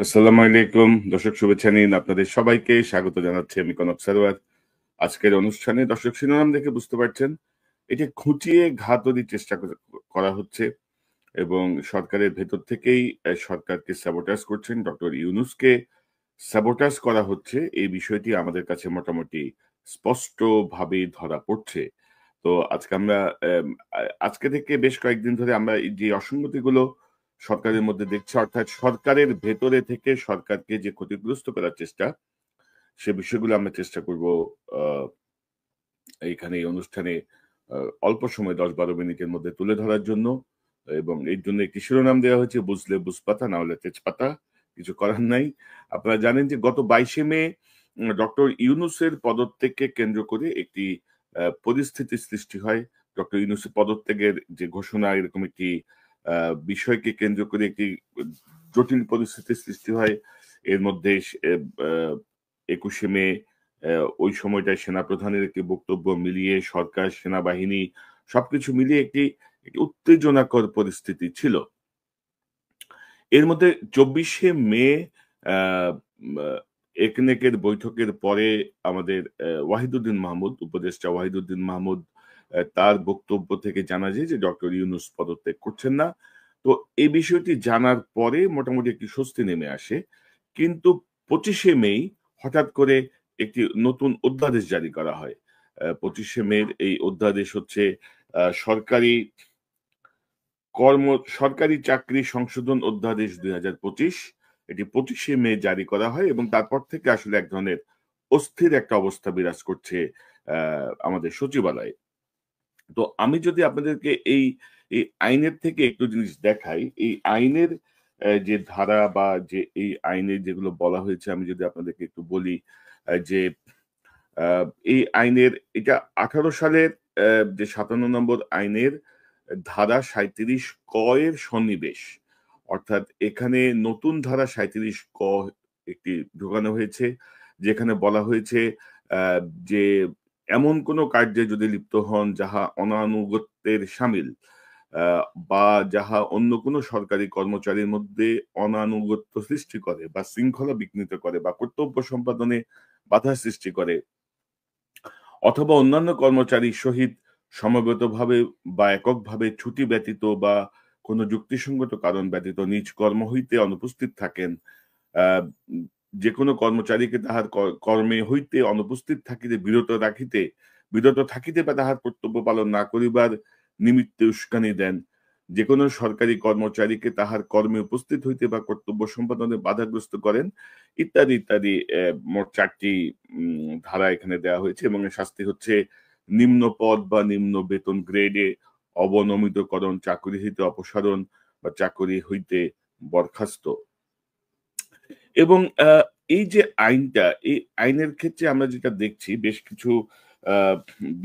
আসসালামু আলাইকুম। দর্শক শুভেচ্ছা নিন। আপনাদের সবাইকে স্বাগত জানাচ্ছি আমি কনক সারোয়ার। আজকের অনুষ্ঠানে দর্শক শিরোনাম দেখে বুঝতে পারছেন, এটি খুঁচিয়ে ঘাতরির চেষ্টা করা হচ্ছে এবং সরকারের ভেতর থেকেই সরকারকে স্যাবোটাজ করছেন। ডক্টর ইউনূসকে স্যাবোটাজ করা হচ্ছে, এই বিষয়টি আমাদের কাছে মোটামুটি স্পষ্টভাবেই ধরা পড়ছে। তো আজকে আমরা এম আ আজকে থেকে বেশ কয়েকদিন ধরে আমরা এই যে অসঙ্গতিগুলো সরকারের মধ্যে দেখছি, অর্থাৎ সরকারের ভেতরে থেকে সরকারকে যে ক্ষতিগ্রস্ত করার চেষ্টা, সে বিষয়গুলো আমরা চেষ্টা করব আ এইখানে এই অনুষ্ঠানে আ অল্প সময় ১০-১২ মিনিটের মধ্যে তুলে ধরার জন্য, এবং এর জন্য একটি শিরোনাম দেওয়া হয়েছে, বুঝলে বুঝপাতা না হলে তেজপাতা। কিছু করার নাই। আপনারা জানেন যে গত ২২শে মে ডক্টর ইউনূসের পদত্যাগকে কেন্দ্র করে একটি পরিস্থিতির সৃষ্টি হয়। ডক্টর ইউনূসের পদত্যাগের যে ঘোষণা, এরকম একটি আ বিষয়কে কেন্দ্র করে একটি জটিল পরিস্থিতির সৃষ্টি হয়। এর মধ্যে সে আ ২১শে মে ওই সময়টায় সেনাপ্রধানের একটি বক্তব্য মিলিয়ে সরকার, সেনাবাহিনী সবকিছু মিলিয়ে একটি উত্তেজনাকর পরিস্থিতি ছিল। এর মধ্যে ২৪শে মে আ মা একনেকের বৈঠকের পরে আমাদের ওয়াহিদুদ্দিন মাহমুদ, উপদেষ্টা ওয়াহিদুদ্দিন মাহমুদ, তার বক্তব্য থেকে জানা যায় যে ডক্টর ইউনূস পদত্যাগ করছেন না। তো এই বিষয়টি জানার পরে মোটামুটি একটি স্বস্তি নেমে আসে। কিন্তু ২৫শে মেই হঠাৎ করে একটি নতুন অধ্যাদেশ জারি করা হয়। ২৫শে মের এই অধ্যাদেশ হচ্ছে সরকারি কর্ম সরকারি চাকরি সংশোধন অধ্যাদেশ ২০২৫। এটি ২৫শে মে জারি করা হয় এবং তারপর থেকে আসলে এক ধরনের অস্থির একটা অবস্থা বিরাজ করছে আমাদের সচিবালয়ে। তো আমি যদি আপনাদেরকে এই আইনের থেকে একটু জিনিস দেখাই, এই আইনের যে ধারা বা যে এই আইনে যেগুলো বলা হয়েছে, আমি যদি আপনাদেরকে একটু বলি যে আ এই আইনের এটা ১৮ সালের যে ৫৭ নম্বর আইনের ধারা ৩৭ ক এর সন্নিবেশ। অর্থাৎ এখানে নতুন ধারা ৩৭ ক একটি ঢোকানো হয়েছে। যেখানে বলা হয়েছে আ যে এমন কোন কার্যে যদি লিপ্ত হন যাহা অনানুগত্যের শামিল, আ বা যাহা অন্য কোন সরকারি কর্মচারীর মধ্যে অনানুগত্য সৃষ্টি করে বা শৃঙ্খলা বিঘ্নিত করে বা কর্তব্য সম্পাদনে বাধা সৃষ্টি করে, অথবা অন্যান্য কর্মচারীর সহিত সমবেতভাবে বা এককভাবে ছুটি ব্যতীত বা কোনো যুক্তিসঙ্গত কারণ ব্যতীত নিজ কর্ম হইতে অনুপস্থিত থাকেন, আ উম যেকোনো কর্মচারীকে তাহার কর্মে হইতে অনুপস্থিত থাকিতে বিরত থাকিতে বা তাহার কর্তব্য পালন না করিবার নিমিত্তে উস্কানি দেন। যেকোনো সরকারি কর্মচারীকে তাহার কর্মে উপস্থিত হইতে বা কর্তব্য সম্পাদনে বাধাগ্রস্ত করেন, ইত্যাদি, ইত্যাদি। মোট ৪ টি ধারা এখানে দেয়া হয়েছে এবং এর শাস্তি হচ্ছে নিম্ন পদ বা নিম্ন বেতন গ্রেডে অবনমিতকরণ, চাকরি হইতে অপসারণ বা চাকরি হইতে বরখাস্ত। এবং এই যে আইনটা, এই আইনের ক্ষেত্রে আমরা যেটা দেখছি, বেশ কিছু আ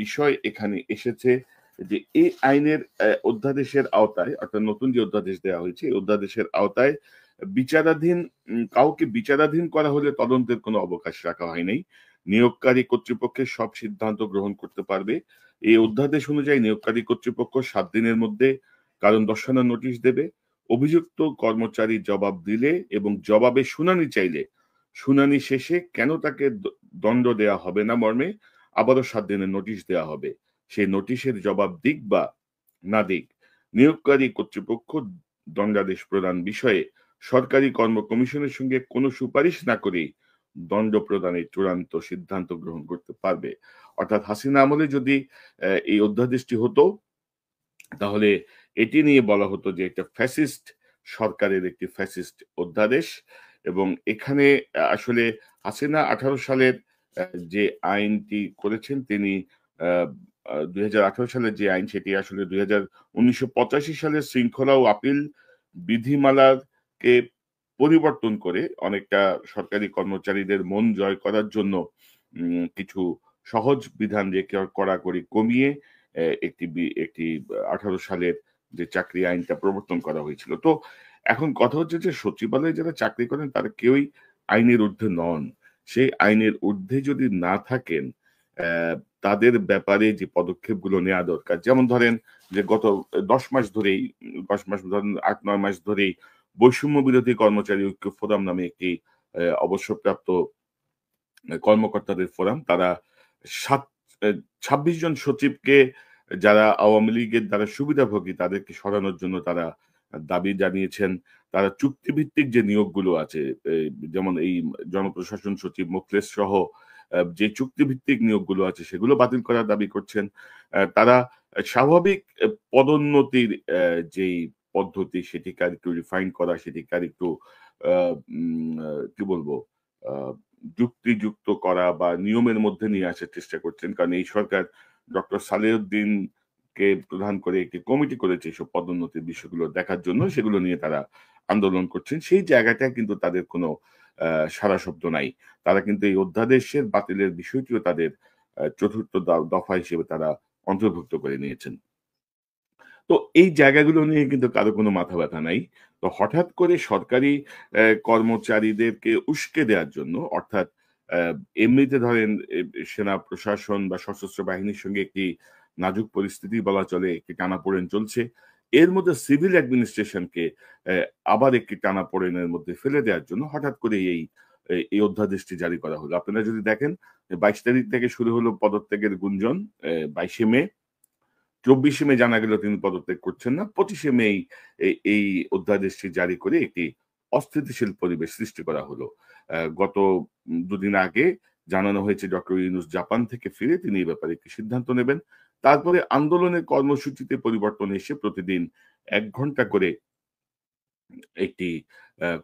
বিষয় এখানে এসেছে যে এই আইনের অধ্যাদেশের আওতায়, অর্থাৎ নতুন যে অধ্যাদেশ দেয়া হয়েছে, এই অধ্যাদেশের আওতায় বিচারাধীন কাউকে বিচারাধীন করা হলে তদন্তের কোনো অবকাশ রাখা হয় নাই। নিয়োগকারী কর্তৃপক্ষের সব সিদ্ধান্ত গ্রহণ করতে পারবে। এই অধ্যাদেশ অনুযায়ী নিয়োগকারী কর্তৃপক্ষ ৭ দিনের মধ্যে কারণ দর্শানোর নোটিশ দেবে। অভিযুক্ত কর্মচারী জবাব দিলে এবং জবাবে শুনানি চাইলে শুনানি শেষে কেন তাকে দণ্ড দেয়া হবে না মর্মে আবারও ৭ দিনের নোটিশ দেয়া হবে। সেই নোটিশের জবাব দিক বা না দিক, নিয়োগকারী কর্তৃপক্ষ দণ্ডাদেশ প্রদান বিষয়ে সরকারি কর্ম কমিশনের সঙ্গে কোনো সুপারিশ না করেই দণ্ড প্রদানের চূড়ান্ত সিদ্ধান্ত গ্রহণ করতে পারবে। অর্থাৎ হাসিনা আমলে যদি এই অধ্যাদেশটি হতো, তাহলে এটি নিয়ে বলা হতো যে এটা ফ্যাসিস্ট সরকারের একটি ফ্যাসিস্ট অধ্যাদেশ। এবং এখানে আসলে হাসিনা ১৮ সালের যে আইনটি করেছেন তিনি, আ আ ২০১৮ সালের যে আইন, সেটি আসলে ১৯৮৫ সালের শৃঙ্খলা ও আপিল বিধিমালাকে পরিবর্তন করে অনেকটা সরকারি কর্মচারীদের মন জয় করার জন্য কিছু সহজ বিধান রেখে কড়াকড়ি কমিয়ে একটি ১৮ সালের যে চাকরি আইনটা প্রবর্তন করা হয়েছিল। তো এখন কথা হচ্ছে যে সচিবালয়ে যারা চাকরি করেন তারা কেউই আইনের ঊর্ধ্বে নন। সেই আইনের ঊর্ধ্বে যদি না থাকেন, তাদের ব্যাপারে যে পদক্ষেপগুলো নেয়া দরকার। যেমন ধরেন যে গত ১০ মাস ধরেই ১০ মাস ধরেন ৮-৯ মাস ধরেই বৈষম্য বিরোধী কর্মচারী ঐক্য ফোরাম নামে একটি অবসরপ্রাপ্ত কর্মকর্তাদের ফোরাম। তারা সাত ২৬ জন সচিবকে যারা আওয়ামী লীগের দ্বারা সুবিধাভোগী তাদেরকে সরানোর জন্য তারা দাবি জানিয়েছেন। তারা চুক্তিভিত্তিক যে নিয়োগগুলো আছে, এ যেমন এই জনপ্রশাসন সচিব মোখলেস সহ যে চুক্তিভিত্তিক নিয়োগগুলো আছে সেগুলো বাতিল করার দাবি করছেন। তারা স্বাভাবিক পদোন্নতির যেই পদ্ধতি সেটিকে আরেকটু রিফাইন করা, সেটিকে আরেকটু আ উম আ কি বলবো? আ যুক্তিযুক্ত করা বা নিয়মের মধ্যে নিয়ে আসার চেষ্টা করছেন। কারণ এই সরকার ডক্টর সালেহউদ্দিনকে প্রধান করে একটি কমিটি করেছে এসব পদোন্নতির বিষয়গুলো দেখার জন্য। সেগুলো নিয়ে তারা আন্দোলন করছেন। সেই জায়গাটায় কিন্তু তাদের কোনো আ সাড়া শব্দ নাই। তারা কিন্তু এই অধ্যাদেশের বাতিলের বিষয়টিও তাদের ৪র্থ দফা হিসেবে তারা অন্তর্ভুক্ত করে নিয়েছেন। তো এই জায়গাগুলো নিয়ে কিন্তু কারো কোনো মাথা ব্যাথা নাই। তো হঠাৎ করে সরকারি কর্মচারীদেরকে উস্কে দেওয়ার জন্য অর্থাৎ অ্যা এমনিতে ধরেন সেনা প্রশাসন বা সশস্ত্র বাহিনীর সঙ্গে একটি নাজুক পরিস্থিতি বলা চলে, একটি টানাপোড়েন চলছে। এর মধ্যে সিভিল অ্যাডমিনিস্ট্রেশনকে অ্যা আবার একটি টানাপোড়েনের মধ্যে ফেলে দেওয়ার জন্য হঠাৎ করে এই অধ্যাদেশটি জারি করা হলো। আপনারা যদি দেখেন ২২ তারিখ থেকে শুরু হলো পদত্যাগের গুঞ্জন। ২২শে মে ২৪শে মে জানা গেল তিনি পদত্যাগ করছেন না। ২৫শে মেই এই অধ্যাদেশটি জারি করে একটি অস্থিতিশীল পরিবেশ সৃষ্টি করা হলো। গত ২ দিন আগে জানানো হয়েছে ডক্টর ইউনূস জাপান থেকে ফিরে তিনি এ ব্যাপারে একটি সিদ্ধান্ত নেবেন। তারপরে আন্দোলনের কর্মসূচিতে পরিবর্তন এসে প্রতিদিন ১ ঘন্টা করে একটি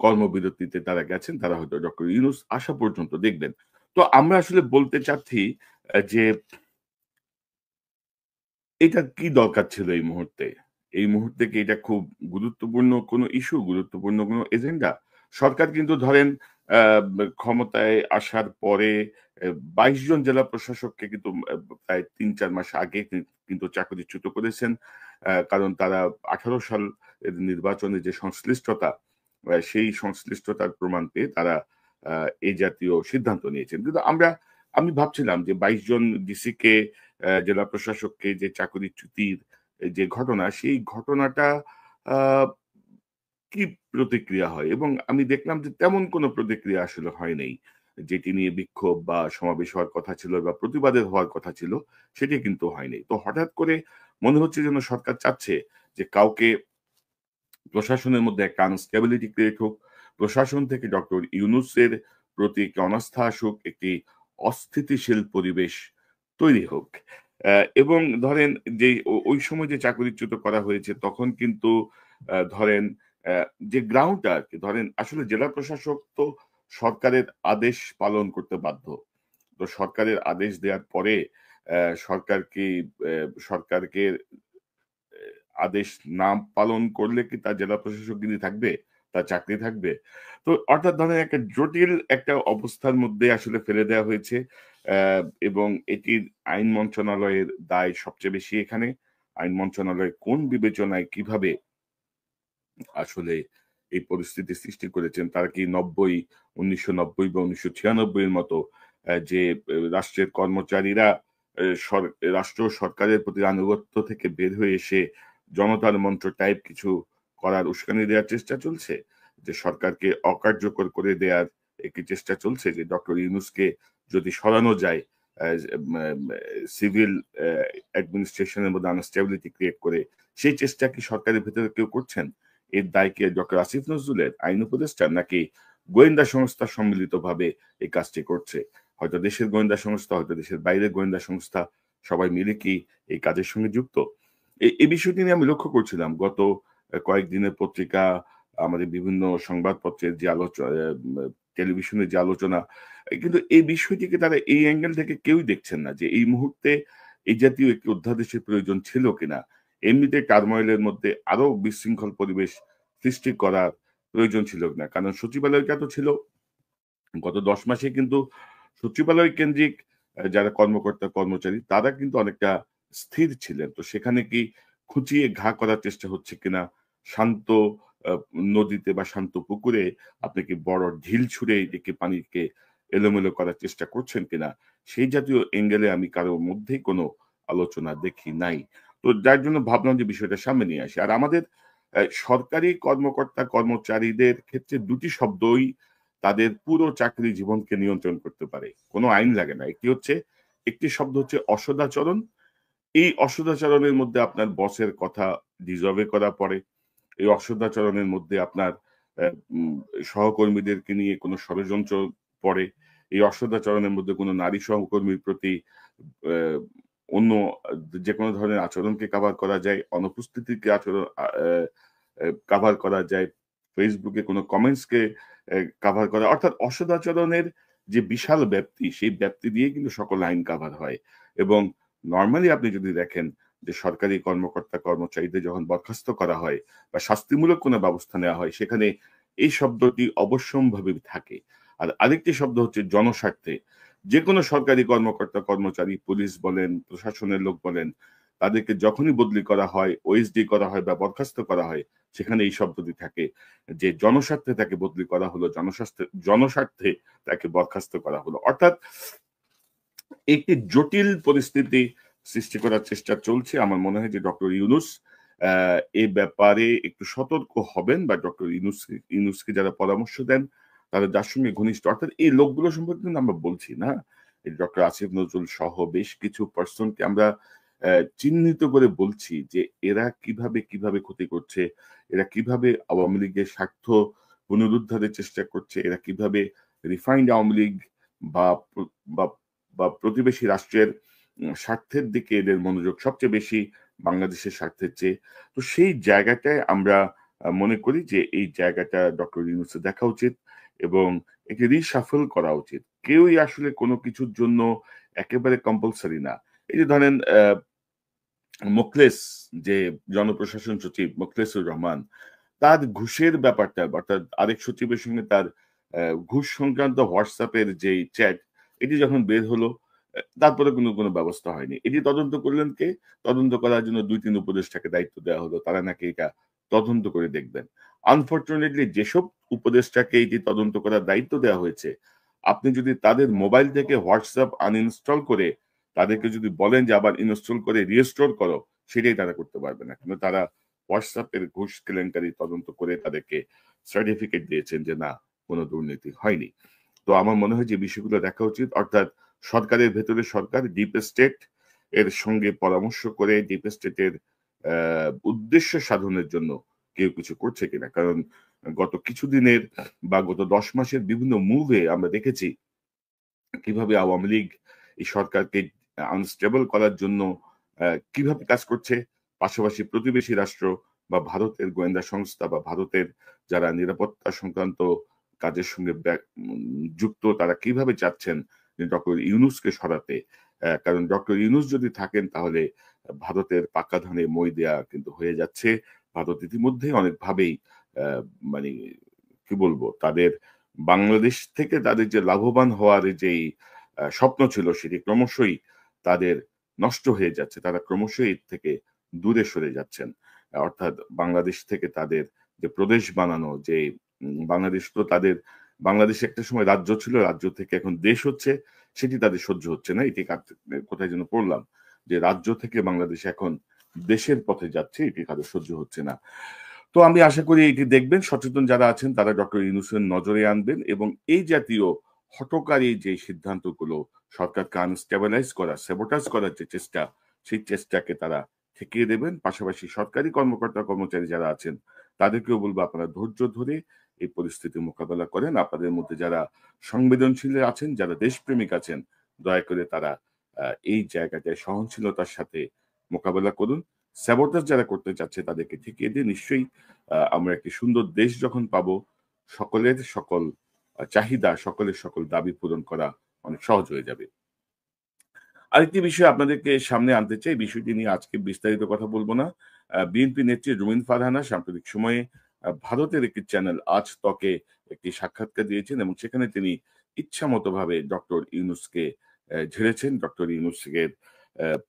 কর্মবিরতিতে তারা গেছেন। তারা হয়তো ডক্টর ইউনূস আসা পর্যন্ত দেখবেন। তো আমরা আসলে বলতে চাচ্ছি যে এটার কি দরকার ছিল এই মুহূর্তে? এই মুহূর্তে কি এটা খুব গুরুত্বপূর্ণ কোনো ইস্যু, গুরুত্বপূর্ণ কোনো এজেন্ডা? সরকার কিন্তু ধরেন আ ক্ষমতায় আসার পরে ২২ জন জেলা প্রশাসককে কিন্তু প্রায় ৩-৪ মাস আগে কিন্তু চাকরিচ্যুত করেছেন। কারণ তারা ১৮ সাল এর নির্বাচনে যে সংশ্লিষ্টতা, সেই সংশ্লিষ্টতার প্রমাণ পেয়ে তারা আ এই জাতীয় সিদ্ধান্ত নিয়েছেন। কিন্তু আমি ভাবছিলাম যে ২২ জন ডিসিকে জেলা প্রশাসককে যে চাকরিচ্যুতির যে ঘটনা, সেই ঘটনাটা আ কি প্রতিক্রিয়া হয়? এবং আমি দেখলাম যে তেমন কোনো প্রতিক্রিয়া আসলে হয় নাই। যেটি নিয়ে বিক্ষোভ বা সমাবেশ হওয়ার কথা ছিল বা প্রতিবাদের হওয়ার কথা ছিল, সেটি কিন্তু হয়নি। তো হঠাৎ করে মনে হচ্ছে যেন সরকার চাচ্ছে যে কাউকে প্রশাসনের মধ্যে একটা আনস্টেবিলিটি ক্রিয়েট হোক। প্রশাসন থেকে ডক্টর ইউনূসের প্রতি একটি অনাস্থা আসুক, একটি অস্থিতিশীল পরিবেশ তৈরি হোক। এবং ধরেন যেই ওই সময় যে চাকরিচ্যুত করা হয়েছে তখন কিন্তু ধরেন যে গ্রাউন্ডটা আরকি ধরেন আসলে জেলা প্রশাসক তো সরকারের আদেশ পালন করতে বাধ্য। তো সরকারের আদেশ দেওয়ার পরে সরকার কি সরকারকে আদেশ না পালন করলে কি তার জেলা প্রশাসকগিরি থাকবে? তার চাকরি থাকবে? তো অর্থাৎ ধরেন একটা জটিল একটা অবস্থার মধ্যে আসলে ফেলে দেয়া হয়েছে। এবং এটির আইন মন্ত্রণালয়ের দায় সবচেয়ে বেশি এখানে। আইন মন্ত্রণালয় কোন বিবেচনায় কিভাবে আসলে এই পরিস্থিতি সৃষ্টি করেছেন? তারা কি ১৯৯০ বা ১৯৯৬ এর মতো যে রাষ্ট্রের কর্মচারীরা এ সর রাষ্ট্র সরকারের প্রতি আনুগত্য থেকে বের হয়ে এসে জনতার মন্ত্র টাইপ কিছু করার উস্কানি দেওয়ার চেষ্টা চলছে? যে সরকারকে অকার্যকর করে দেয়ার একটি চেষ্টা চলছে যে ডক্টর ইউনূসকে যদি সরানো যায় ম্যা ম্যা সিভিল অ্যাডমিনিস্ট্রেশন এর মধ্যে আনস্টেবিলিটি ক্রিয়েট করে, সেই চেষ্টা কি সরকারের ভেতরে কেউ করছেন? এর দায় কি ডক্টর আসিফ নজরুলের, আইন উপদেষ্টার নাকি গোয়েন্দা সংস্থা সম্মিলিতভাবে এই কাজটি করছে? হয়তো দেশের গোয়েন্দা সংস্থা, হয়তো দেশের বাইরের গোয়েন্দা সংস্থা সবাই মিলে কি এই কাজের সঙ্গে যুক্ত? এই বিষয়টি নিয়ে আমি লক্ষ্য করছিলাম গত কয়েকদিনের পত্রিকা, আমাদের বিভিন্ন সংবাদপত্রের যে টেলিভিশনের যে আলোচনা, কিন্তু এই বিষয়টিকে তারা এই অ্যাঙ্গেল থেকে কেউই দেখছেন না যে এই মুহূর্তে এই জাতীয় একটি অধ্যাদেশের প্রয়োজন ছিল কিনা? এমনিতে টার্মোইল এর মধ্যে আরো বিশৃঙ্খল পরিবেশ সৃষ্টি করার প্রয়োজন ছিল কিনা? কারণ সচিবালয়টা তো ছিল গত ১০ মাসে কিন্তু সচিবালয় কেন্দ্রিক যারা কর্মকর্তা কর্মচারী তারা কিন্তু অনেকটা স্থির ছিলেন। তো সেখানে কি খুঁচিয়ে ঘা করার চেষ্টা হচ্ছে কিনা? শান্ত আ নদীতে বা শান্ত পুকুরে আপনি কি বড় ঢিল ছুঁড়ে এদিকে পানিকে এলোমেলো করার চেষ্টা করছেন কিনা? সেই জাতীয় এঙ্গেলে আমি কারো মধ্যেই কোনো আলোচনা দেখি নাই। তো যার জন্য ভাবলাম যে বিষয়টা সামনে নিয়ে আসি। আর আমাদের সরকারি কর্মকর্তা কর্মচারীদের ক্ষেত্রে দুটি শব্দই তাদের পুরো চাকরি জীবনকে নিয়ন্ত্রণ করতে পারে। কোনো আইন লাগে না। একটি শব্দ হচ্ছে অসদাচরণ। এই অসদাচরণের মধ্যে আপনার বসের কথা ডিসঅবে করা পড়ে। এই অসদাচরণের মধ্যে আপনার অ্যা উম সহকর্মীদেরকে নিয়ে কোনো ষড়যন্ত্র পড়ে। এই অসদাচরণের মধ্যে কোনো নারী সহকর্মীর প্রতি অ্যা অন্য যেকোনো ধরনের আচরণকে কাভার করা যায়। অনুপস্থিতিকে আচরণ আ অ্যা অ্যা কাভার করা যায়। Facebook এ কোনো কমেন্টসকে কাভার করা। অর্থাৎ অসদাচরণের যে বিশাল ব্যাপ্তি, সেই ব্যাপ্তি দিয়েই কিন্তু সকল আইন কাভার হয়। এবং নরমালি আপনি যদি দেখেন যে সরকারি কর্মকর্তা কর্মচারীদের যখন বরখাস্ত করা হয় বা শাস্তিমূলক কোনো ব্যবস্থা নেওয়া হয় সেখানে এই শব্দটি অবশ্যম্ভাবী থাকে। আর আরেকটি শব্দ হচ্ছে জনস্বার্থে। যেকোনো সরকারি কর্মকর্তা কর্মচারী পুলিশ বলেন, প্রশাসনের লোক বলেন, তাদেরকে যখনই বদলি করা হয়, ওএসডি করা হয় বা বরখাস্ত করা হয় সেখানে এই শব্দটি থাকে যে জনস্বার্থে তাকে বদলি করা হলো, জনস্বার্থে তাকে বরখাস্ত করা হলো। অর্থাৎ একটি জটিল পরিস্থিতি সৃষ্টি করার চেষ্টা চলছে। আমার মনে হয় যে ডক্টর ইউনূস আ এ ব্যাপারে একটু সতর্ক হবেন বা ডক্টর ইউনূসকে যারা পরামর্শ দেন, তারা যার সঙ্গে ঘনিষ্ঠ অর্থাৎ এই লোকগুলো সম্পর্কে কিন্তু আমরা বলছি না। এই ডক্টর আসিফ নজরুল সহ বেশ কিছু পারসনকে আমরা চিহ্নিত করে বলছি যে এরা কিভাবে ক্ষতি করছে, এরা কিভাবে আওয়ামী লীগের স্বার্থ পুনরুদ্ধারের চেষ্টা করছে, এরা কিভাবে রিফাইন্ড আওয়ামী লীগ বা বা বা প্রতিবেশী রাষ্ট্রের স্বার্থের দিকে এদের মনোযোগ সবচেয়ে বেশি বাংলাদেশের স্বার্থের চেয়ে। তো সেই জায়গাটায় আমরা মনে করি যে এই জায়গাটা ডক্টর ইউনূসের দেখা উচিত এবং একে রিশাফল করা উচিত। কেউই আসলে কোনো কিছুর জন্য একেবারে কম্পালসরি না। এই যে ধরেন মোখলেস যে জনপ্রশাসন সচিব মোখলেসুর রহমান তার ঘুষের ব্যাপারটা অর্থাৎ আরেক সচিবের সঙ্গে তার ঘুষ সংক্রান্ত WhatsApp এর যেই চ্যাট এটি যখন বের হলো তারপরে কোনো ব্যবস্থা হয়নি। এটি তদন্ত করলেন কে? তদন্ত করার জন্য ২-৩ উপদেষ্টাকে দায়িত্ব দেওয়া হলো। তারা নাকি এটা তদন্ত করে দেখবেন। আনফরচুনেটলি যেসব উপদেষ্টাকে এটি তদন্ত করার দায়িত্ব দেওয়া হয়েছে, আপনি যদি তাদের মোবাইল থেকে WhatsApp আনইনস্টল করে তাদেরকে যদি বলেন যে আবার ইনস্টল করে রিস্টোর করো, সেটাই তারা করতে পারবে না। কিন্তু তারা WhatsApp এর ঘুষ কেলেঙ্কারি তদন্ত করে তাদেরকে সার্টিফিকেট দিয়েছেন যে না, কোনো দুর্নীতি হয়নি। তো আমার মনে হয় যে বিষয়গুলো দেখা উচিত। অর্থাৎ সরকারের ভেতরে সরকার ডিপ স্টেট এর সঙ্গে পরামর্শ করে ডিপ স্টেটের উদ্দেশ্য সাধনের জন্য কেউ কিছু করছে কিনা। কারণ গত কিছুদিনের বা গত ১০ মাসের বিভিন্ন মুভে আমরা দেখেছি কিভাবে আওয়ামী লীগ এই সরকারকে আনস্টেবল করার জন্য কিভাবে কাজ করছে। পাশাপাশি প্রতিবেশী রাষ্ট্র বা ভারতের গোয়েন্দা সংস্থা বা ভারতের যারা নিরাপত্তা সংক্রান্ত কাজের সঙ্গে যুক্ত তারা কিভাবে চাচ্ছেন যে ডক্টর ইউনূসকে সরাতে। কারণ ডক্টর ইউনূস যদি থাকেন তাহলে ভারতের পাকা ধানে মই দেয়া কিন্তু হয়ে যাচ্ছে। ভারত ইতিমধ্যেই অনেকভাবেই আ মানে কি বলবো তাদের বাংলাদেশ থেকে তাদের যে লাভবান হওয়ার যেই স্বপ্ন ছিল সেটি ক্রমশই তাদের নষ্ট হয়ে যাচ্ছে। তারা ক্রমশই এর থেকে দূরে সরে যাচ্ছেন। অর্থাৎ বাংলাদেশ থেকে তাদের যে প্রদেশ বানানো যে বাংলাদেশ তো তাদের বাংলাদেশ একটা সময় রাজ্য ছিল, রাজ্য থেকে এখন দেশ হচ্ছে, সেটি তাদের সহ্য হচ্ছে না। এটি কোথায় যেন পড়লাম যে রাজ্য থেকে বাংলাদেশ এখন দেশের পথে যাচ্ছে, এটি কারো সহ্য হচ্ছে না। তো আমি আশা করি এটি দেখবেন, সচেতন যারা আছেন তারা ডক্টর ইউনূসের নজরে আনবেন এবং এই জাতীয় হঠকারী যে সিদ্ধান্তগুলো সরকারকে আনস্টেবিলাইজ করা, স্যাবোটাজ করার যে চেষ্টা, সেই চেষ্টাকে তারা ঠেকিয়ে দেবেন। পাশাপাশি সরকারি কর্মকর্তা কর্মচারী যারা আছেন তাদেরকেও বলবো আপনারা ধৈর্য ধরে এই পরিস্থিতি মোকাবেলা করেন। আপনাদের মধ্যে যারা সংবেদনশীল আছেন, যারা দেশপ্রেমিক আছেন, দয়া করে তারা এই জায়গাটায় সহনশীলতার সাথে মোকাবেলা করুন। স্যাবোটাজ যারা করতে চাচ্ছে তাদেরকে ঠেকিয়ে দিয়ে নিশ্চয়ই আমরা একটি সুন্দর দেশ যখন পাবো, সকলের সকল চাহিদা, সকলের সকল দাবি পূরণ করা অনেক সহজ হয়ে যাবে। আরেকটি বিষয় আপনাদেরকে সামনে আনতে চাই। বিষয়টি নিয়ে আজকে বিস্তারিত কথা বলব না। বিএনপি নেত্রী রুমিন ফারহানা সাম্প্রতিক সময়ে ভারতের একটি চ্যানেল আজ তকে একটি সাক্ষাৎকার দিয়েছেন এবং সেখানে তিনি ইচ্ছামতভাবে ডক্টর ইউনূসকে ঝেড়েছেন। ডক্টর ইউনূসকে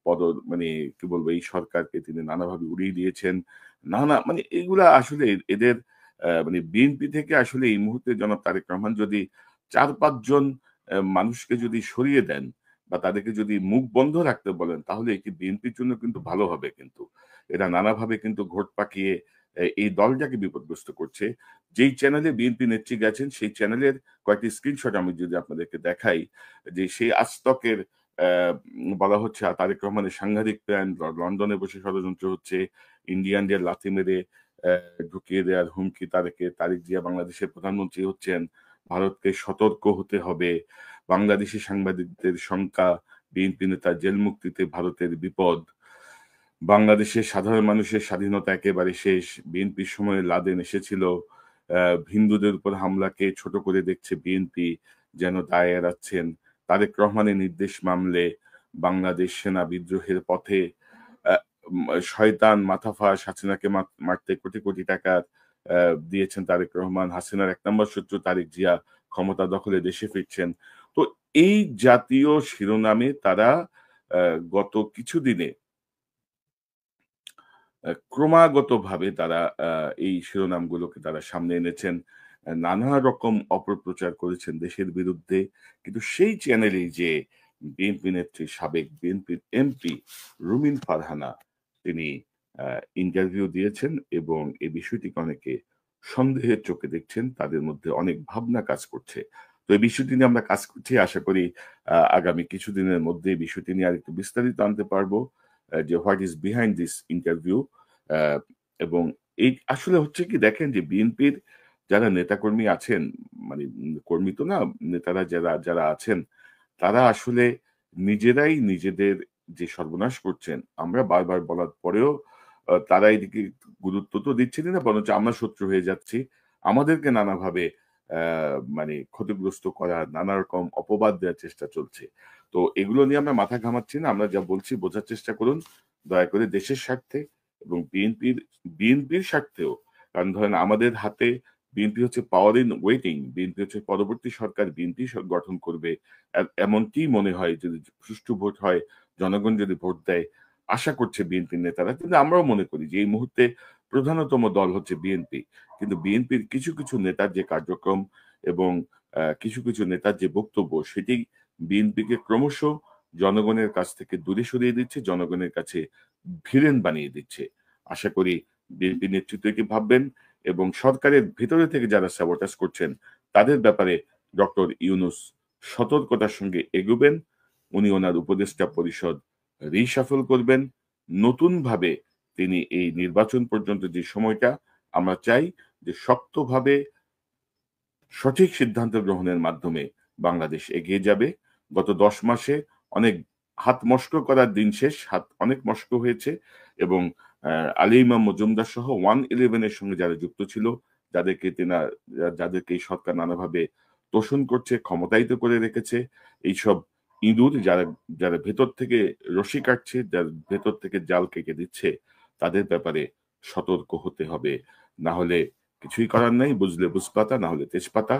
পদ মানে কি বলবো এই সরকারকে তিনি নানাভাবে উড়িয়ে দিয়েছেন। মানে এগুলা আসলে এদের মানে বিএনপি থেকে আসলে এই মুহূর্তে জনাব তারেক রহমান যদি ৪-৫ জন মানুষকে যদি সরিয়ে দেন বা তাদেরকে যদি মুখ বন্ধ রাখতে বলেন তাহলে এটি বিএনপির জন্য কিন্তু ভালো হবে কিন্তু। এরা নানাভাবে কিন্তু ঘোট পাকিয়ে এই দলটাকে বিপদগ্রস্ত করছে। যেই চ্যানেলে বিএনপি নেত্রী গেছেন সেই চ্যানেলের কয়েকটি স্ক্রিনশট আমি যদি আপনাদেরকে দেখাই, যে সেই আজতকের বলা হচ্ছে তারেক রহমানের সাংঘাতিক প্ল্যান, লন্ডনে বসে ষড়যন্ত্র হচ্ছে, ইন্ডিয়ানদের লাথি মেরে ঢুকিয়ে দেওয়ার হুমকি তারেকের, তারেক জিয়া বাংলাদেশের প্রধানমন্ত্রী হচ্ছেন, ভারতকে সতর্ক হতে হবে, বাংলাদেশি সাংবাদিকদের শঙ্কা, বিএনপি নেতা জেল মুক্তিতে ভারতের বিপদ, বাংলাদেশের সাধারণ মানুষের স্বাধীনতা একেবারে শেষ, বিএনপির সময় লাদেন এসেছিল, হিন্দুদের উপর হামলাকে ছোট করে দেখছে বিএনপি, যেন দায় এড়াচ্ছেন, তারেক রহমানের নির্দেশ মানলে বাংলাদেশ সেনা বিদ্রোহের পথে, শয়তান মাথাফাস হাসিনাকে মারতে কোটি কোটি টাকা দিয়েছেন তারেক রহমান, হাসিনার ১ নম্বর শত্রু তারেক জিয়া ক্ষমতা দখলে দেশে ফিরছেন। তো এই জাতীয় শিরোনামে তারা গত কিছুদিনে ক্রমাগতভাবে তারা এই শিরোনামগুলোকে তারা সামনে এনেছেন। নানা রকম অপপ্রচার করেছেন দেশের বিরুদ্ধে। কিন্তু সেই চ্যানেলেই যে বিএনপি নেত্রী, সাবেক বিএনপির এমপি রুমিন ফারহানা, তিনি ইন্টারভিউ দিয়েছেন এবং এই বিষয়টিকে অনেকে সন্দেহের চোখে দেখছেন। তাদের মধ্যে অনেক ভাবনা কাজ করছে। তো এই বিষয়টি নিয়ে আমরা কাজ করছি। আশা করি আগামী কিছুদিনের মধ্যে এই বিষয়টি নিয়ে আরেকটু বিস্তারিত আনতে পারবো। যে what is behind this interview, এবং এই আসলে হচ্ছে কি, দেখেন যে বিএনপির যারা নেতাকর্মী আছেন, মানে কর্মী তো না, নেতারা যারা যারা আছেন, তারা আসলে নিজেরাই নিজেদের যে সর্বনাশ করছেন, আমরা বারবার বলার পরেও তারা এদিকে গুরুত্ব তো দিচ্ছেনই না, বরঞ্চ আমরা শত্রু হয়ে যাচ্ছি। আমাদেরকে নানাভাবে মানে ক্ষতিগ্রস্ত করার, নানা রকম অপবাদ দেওয়ার চেষ্টা চলছে। তো এগুলো নিয়ে আমরা মাথা ঘামাচ্ছি না। আমরা যা বলছি বোঝার চেষ্টা করুন। দয়া করে দেশের স্বার্থে এবং বিএনপির স্বার্থেও। কারণ ধরেন আমাদের হাতে বিএনপি হচ্ছে পাওয়ার ইন ওয়েটিং। বিএনপি হচ্ছে পরবর্তী সরকার বিএনপি গঠন করবে। এমনটি মনে হয় যদি সুষ্ঠু ভোট হয়, জনগণ যদি ভোট দেয়, আশা করছে বিএনপির নেতারা। কিন্তু আমরাও মনে করি যে এই মুহূর্তে প্রধানতম দল হচ্ছে বিএনপি। কিন্তু বিএনপির কিছু কিছু নেতার যে কার্যক্রম এবং কিছু কিছু নেতার যে বক্তব্য, সেটি বিএনপিকে ক্রমশ জনগণের কাছ থেকে দূরে সরিয়ে দিচ্ছে, জনগণের কাছে ভিলেন বানিয়ে দিচ্ছে। আশা করি বিএনপি নেতৃত্ব কি ভাববেন এবং সরকারের ভেতরে থেকে যারা সাবোটাজ করছেন তাদের ব্যাপারে ডক্টর ইউনূস সতর্কতার সঙ্গে এগোবেন। উনি ওনার উপদেষ্টা পরিষদ রিশাফল করবেন। নতুন ভাবে তিনি এই নির্বাচন পর্যন্ত যে সময়টা, আমরা চাই যে শক্তভাবে সঠিক সিদ্ধান্ত গ্রহণের মাধ্যমে বাংলাদেশ এগিয়ে যাবে। গত ১০ মাসে অনেক হাত মস্ক করার দিন শেষ, হাত অনেক মস্ক হয়েছে এবং আলী ইমাম মজুমদার সহ 111 এর সঙ্গে যারা যুক্ত ছিল, যাদেরকে এই সরকার নানাভাবে তোষণ করছে, ক্ষমতায়িত করে রেখেছে, এইসব ইঁদুর যারা যারা ভেতর থেকে রশি কাটছে, যারা ভেতর থেকে জাল কেটে দিচ্ছে, তাদের ব্যাপারে সতর্ক হতে হবে। না হলে কিছুই করার নাই, বুঝলে বুঝপাতা, না হলে তেজপাতা,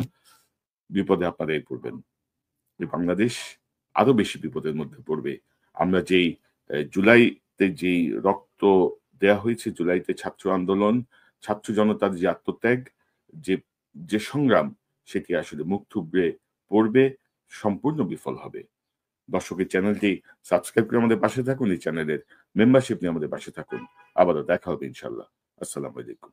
বিপদে আপনারাই পড়বেন। বাংলাদেশ আরো বেশি বিপদের মধ্যে পড়বে। আমরা যেই জুলাইতে যেই রক্ত দেয়া হয়েছে, জুলাইতে ছাত্র আন্দোলন, ছাত্র জনতার যে আত্মত্যাগ, যে যে সংগ্রাম, সেটি আসলে মুখ থুবড়ে পড়বে, সম্পূর্ণ বিফল হবে। দর্শক, এই চ্যানেলটি সাবস্ক্রাইব করে আমাদের পাশে থাকুন, এই চ্যানেলের মেম্বারশিপ নিয়ে আমাদের পাশে থাকুন। আবারও দেখা হবে ইনশাল্লাহ। আসসালামু আলাইকুম।